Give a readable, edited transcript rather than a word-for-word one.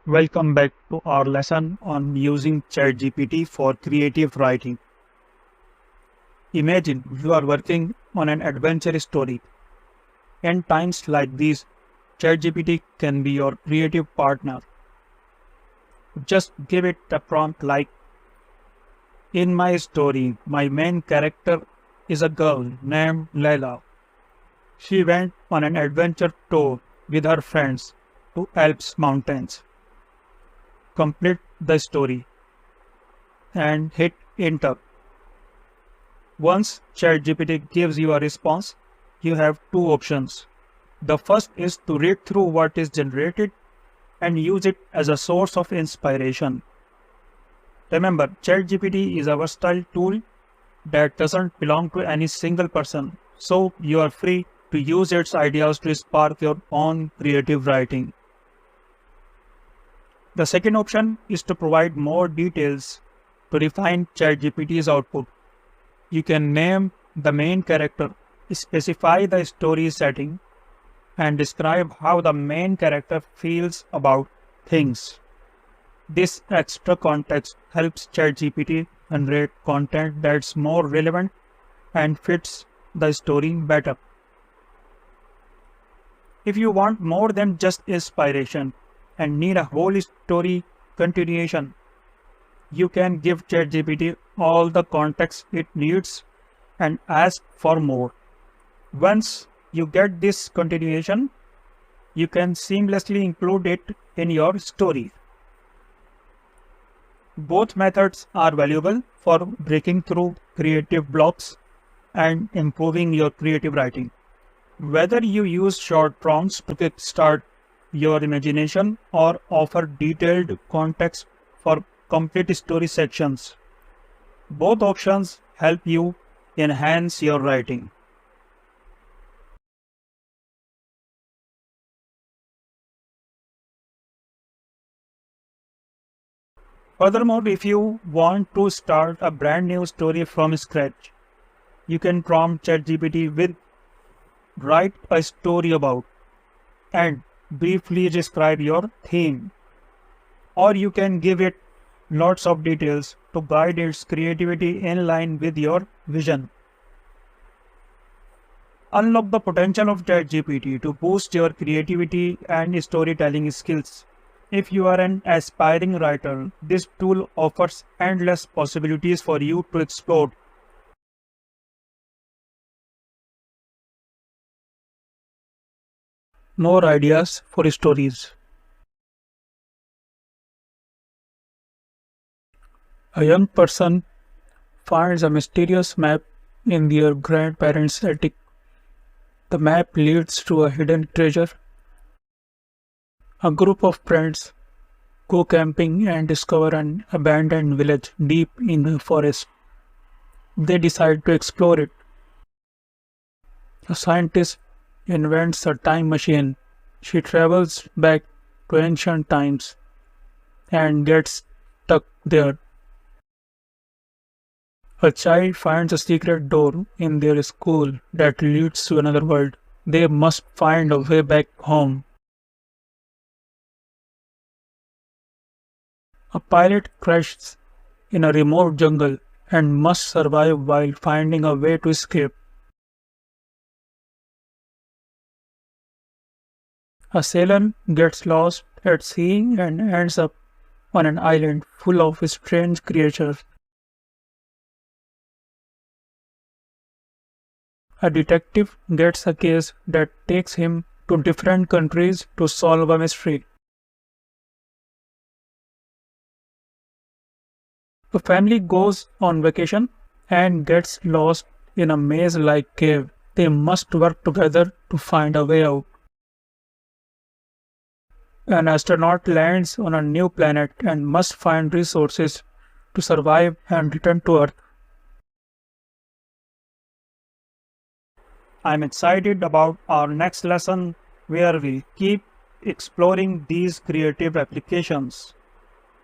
Welcome back to our lesson on using ChatGPT for creative writing. Imagine you are working on an adventure story. In times like these, ChatGPT can be your creative partner. Just give it a prompt like, in my story, my main character is a girl named Layla. She went on an adventure tour with her friends to Alps mountains. Complete the story and hit enter. Once ChatGPT gives you a response, you have two options. The first is to read through what is generated and use it as a source of inspiration. Remember, ChatGPT is a versatile tool that doesn't belong to any single person, so you are free to use its ideas to spark your own creative writing. The second option is to provide more details to refine ChatGPT's output. You can name the main character, specify the story setting, and describe how the main character feels about things. This extra context helps ChatGPT generate content that's more relevant and fits the story better. If you want more than just inspiration and need a whole story continuation, you can give ChatGPT all the context it needs and ask for more. Once you get this continuation, you can seamlessly include it in your story. Both methods are valuable for breaking through creative blocks and improving your creative writing. Whether you use short prompts to kickstart your imagination or offer detailed context for complete story sections, both options help you enhance your writing. Furthermore, if you want to start a brand new story from scratch, you can prompt ChatGPT with write a story about and briefly describe your theme. Or you can give it lots of details to guide its creativity in line with your vision. Unlock the potential of ChatGPT to boost your creativity and storytelling skills. If you are an aspiring writer, this tool offers endless possibilities for you to explore. More ideas for stories. A young person finds a mysterious map in their grandparents' attic. The map leads to a hidden treasure. A group of friends go camping and discover an abandoned village deep in the forest. They decide to explore it. A scientist invents a time machine. She travels back to ancient times and gets stuck there. A child finds a secret door in their school that leads to another world. They must find a way back home. A pilot crashes in a remote jungle and must survive while finding a way to escape. A sailor gets lost at sea and ends up on an island full of strange creatures. A detective gets a case that takes him to different countries to solve a mystery. A family goes on vacation and gets lost in a maze-like cave. They must work together to find a way out. An astronaut lands on a new planet and must find resources to survive and return to Earth. I'm excited about our next lesson where we keep exploring these creative applications.